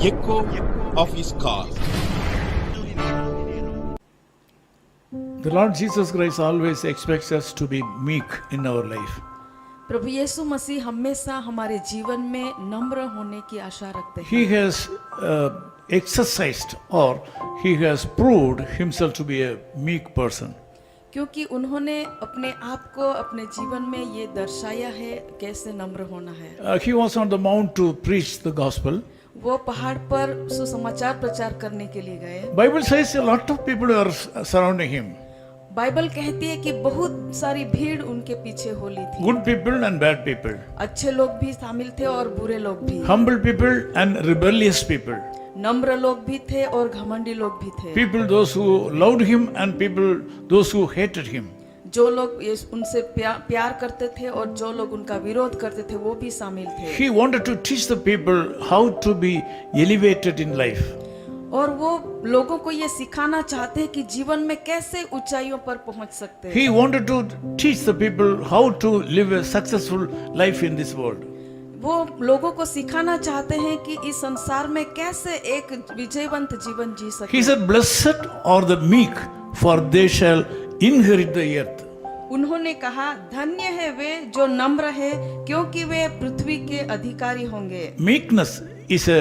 echo of his call. The Lord Jesus Christ always expects us to be meek in our life. प्रभु यीशु मसीह हमेशा हमारे जीवन में नम्र होने की आशा रखते हैं। He has exercised or he has proved himself to be a meek person. क्योंकि उन्होंने अपने आप को अपने जीवन में ये दर्शाया है कैसे नम्र होना है। He was on the mount to preach the gospel. वो पहाड़ पर सुसमाचार प्रचार करने के लिए गए। Bible says a lot of people were surrounding him. Bible कहती है कि बहुत सारी भीड़ उनके पीछे होली थी। Good people and bad people. अच्छे लोग भी शामिल थे और बुरे लोग भी। Humble people and rebellious people. नम्र लोग भी थे और घमंडी लोग भी थे। People those who loved him and people those who hated him. जो लोग उनसे प्यार करते थे और जो लोग उनका विरोध करते थे वो भी शामिल थे। He wanted to teach the people how to be elevated in life. और वो लोगों को ये सिखाना चाहते हैं कि जीवन में कैसे ऊंचाइयों पर पहुंच सकते हैं। He wanted to teach the people how to live a successful life in this world. वो लोगों को सिखाना चाहते हैं कि इस संसार में कैसे एक विजयवंत जीवन जी सके। He said, "Blessed are the meek, for they shall inherit the earth." उन्होंने कहा धन्य है वे जो नम्र है क्योंकि वे पृथ्वी के अधिकारी होंगे। Meekness is a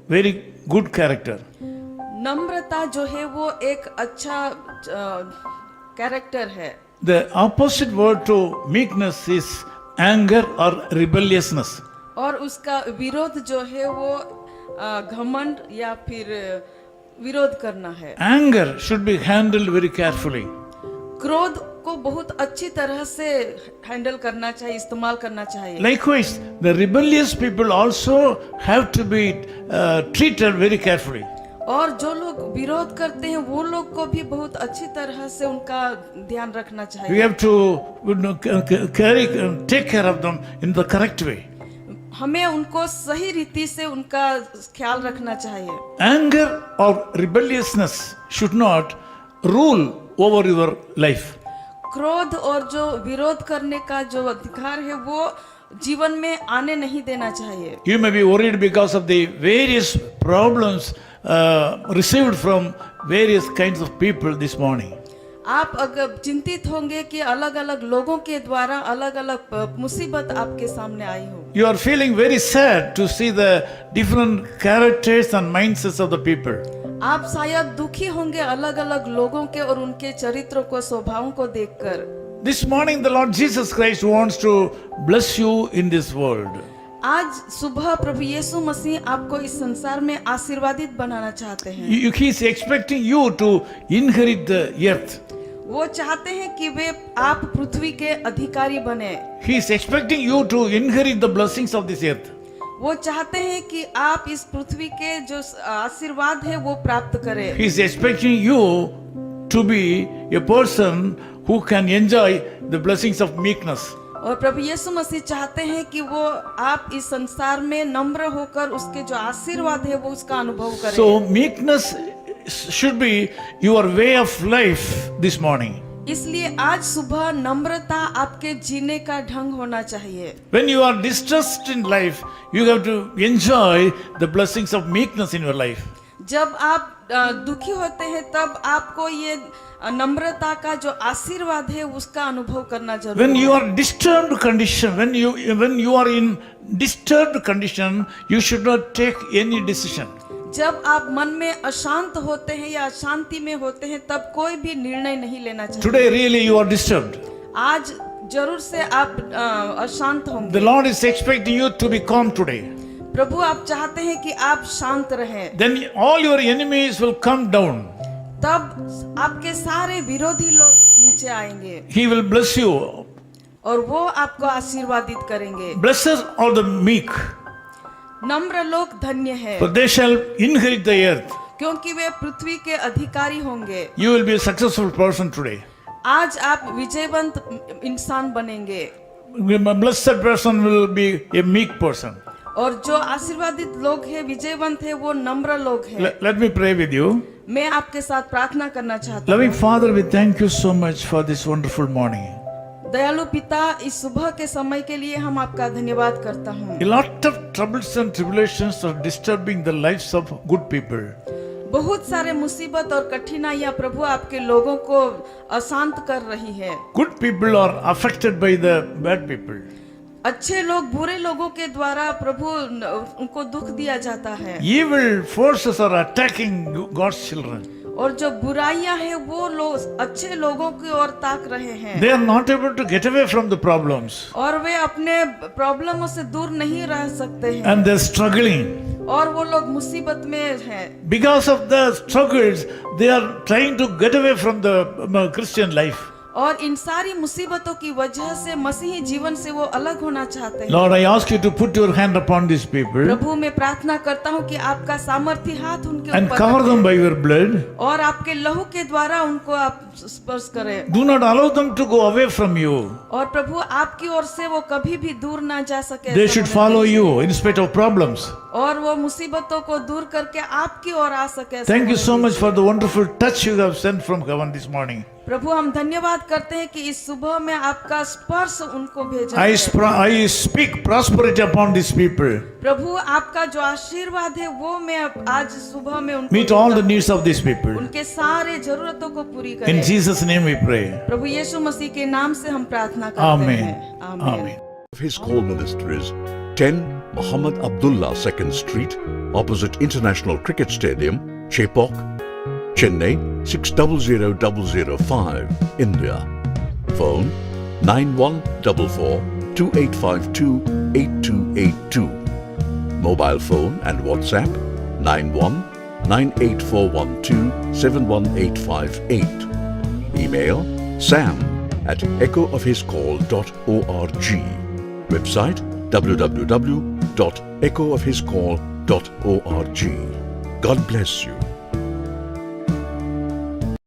very good character. नम्रता जो है वो एक अच्छा कैरेक्टर है। The opposite word to meekness is anger or rebelliousness. और उसका विरोध जो है वो घमंड या फिर विरोध करना है। Anger should be handled very carefully. क्रोध को बहुत अच्छी तरह से हैंडल करना चाहिए, इस्तेमाल करना चाहिए। Likewise, the rebellious people also have to be treated very carefully. और जो लोग विरोध करते हैं वो लोग को भी बहुत अच्छी तरह से उनका ध्यान रखना We चाहिए। have to take care of them in the correct way. हमें उनको सही रीति से उनका ख्याल रखना चाहिए। Anger or rebelliousness should not rule over your life. क्रोध और जो विरोध करने का जो अधिकार है वो जीवन में आने नहीं देना चाहिए। You may be worried because of the various problems received from various kinds of people this morning. आप अगर चिंतित होंगे कि अलग अलग लोगों के द्वारा अलग अलग मुसीबत आपके सामने आई हो। You are feeling very sad to see the different characters and mindsets of the people. आप शायद दुखी होंगे अलग अलग लोगों के और उनके चरित्रों को स्वभावों को देखकर। This morning the Lord Jesus Christ wants to bless you in this world. आज सुबह प्रभु यीशु मसीह आपको इस संसार में आशीर्वादित बनाना चाहते हैं। He is expecting you to inherit the earth. वो चाहते हैं कि वे आप पृथ्वी के अधिकारी बने। He is expecting you to inherit the blessings of this earth. वो चाहते हैं कि आप इस पृथ्वी के जो आशीर्वाद है वो प्राप्त करें। He is expecting you to be a person who can enjoy the blessings of meekness. और प्रभु यीशु मसीह चाहते हैं कि वो आप इस संसार में नम्र होकर उसके जो आशीर्वाद है वो उसका अनुभव करें। So meekness should be your way of life this morning. इसलिए आज सुबह नम्रता आपके जीने का ढंग होना चाहिए। When you are distressed in life, you have to enjoy the blessings of meekness in your life. जब आप दुखी होते हैं तब आपको ये नम्रता का जो आशीर्वाद है उसका अनुभव करना जरूरी है। When you are disturbed condition, when you are in disturbed condition, you should not take any decision. जब आप मन में अशांत होते हैं या अशांति में होते हैं तब कोई भी निर्णय नहीं लेना चाहिए। Today really you are disturbed. आज जरूर से आप अशांत होंगे। The Lord is expecting you to be calm today. प्रभु आप चाहते हैं कि आप शांत रहें। Then all your enemies will come down. तब आपके सारे विरोधी लोग नीचे आएंगे। He will bless you. और वो आपको आशीर्वादित करेंगे। Blessed are the meek, नम्र लोग धन्य हैं for they shall inherit the earth. क्योंकि वे पृथ्वी के अधिकारी होंगे। You will be a successful person today. आज आप विजयवंत इंसान बनेंगे। A blessed person will be a meek person. और जो आशीर्वादित लोग हैं विजयवंत है वो नम्र लोग हैं। Let me pray with you. मैं आपके साथ प्रार्थना करना चाहता Loving हूँ। Father, we thank you so much for this wonderful morning. दयालु पिता, इस सुबह के समय के लिए हम आपका धन्यवाद करता हूँ। A lot of troubles and tribulations are disturbing the lives of good people. बहुत सारे मुसीबत और कठिनाइयाँ प्रभु आपके लोगों को अशांत कर रही है। Good people are affected by the bad people. अच्छे लोग बुरे लोगों के द्वारा प्रभु उनको दुख दिया जाता है, Evil forces are attacking God's children. और जो बुराइयां हैं वो लोग अच्छे लोगों की ओर ताक रहे हैं, They are not able to get away from the problems और वे अपने प्रॉब्लमों से दूर नहीं रह सकते हैं, and they're struggling. और वो लोग मुसीबत में हैं। Because of the struggles, they are trying to get away from the Christian life. और इन सारी मुसीबतों की वजह से मसीही जीवन से वो अलग होना चाहते हैं। Lord, I ask you to put your hand upon these people प्रभु मैं प्रार्थना करता हूँ कि आपका सामर्थी हाथ उनके and ऊपर cover them रखें, by your blood. और आपके लहू के द्वारा उनको आप स्पर्श करें, Do not allow them to go away from you. और प्रभु आपकी ओर से वो कभी भी दूर ना जा सके। They ऐसा should होने follow दीजिए। you in spite of problems. और वो मुसीबतों को दूर करके आपकी ओर आ सके। ऐसा Thank you होने so much दीजिए। for the wonderful touch you have sent from heaven this morning. प्रभु हम धन्यवाद करते हैं कि इस सुबह में आपका स्पर्श उनको भेजा I, है। I speak prosperity upon these people. प्रभु आपका जो आशीर्वाद है वो मैं आज सुबह में उनको Meet all the needs of these people. उनके सारे जरूरतों को पूरी In करें। Jesus' name we pray. प्रभु यीशु मसीह के नाम से हम प्रार्थना करते Amen. हैं। आमीन। Amen. His call ministries 10 Muhammad Abdullah 2nd Street, opposite International Cricket Stadium, Chepauk, Chennai 600005, India. Phone 9144 2852 8282. Mobile phone and WhatsApp 91 98412 71858. Email sam@echoofhiscall.org. Website www.echoofhiscall.org. God bless you.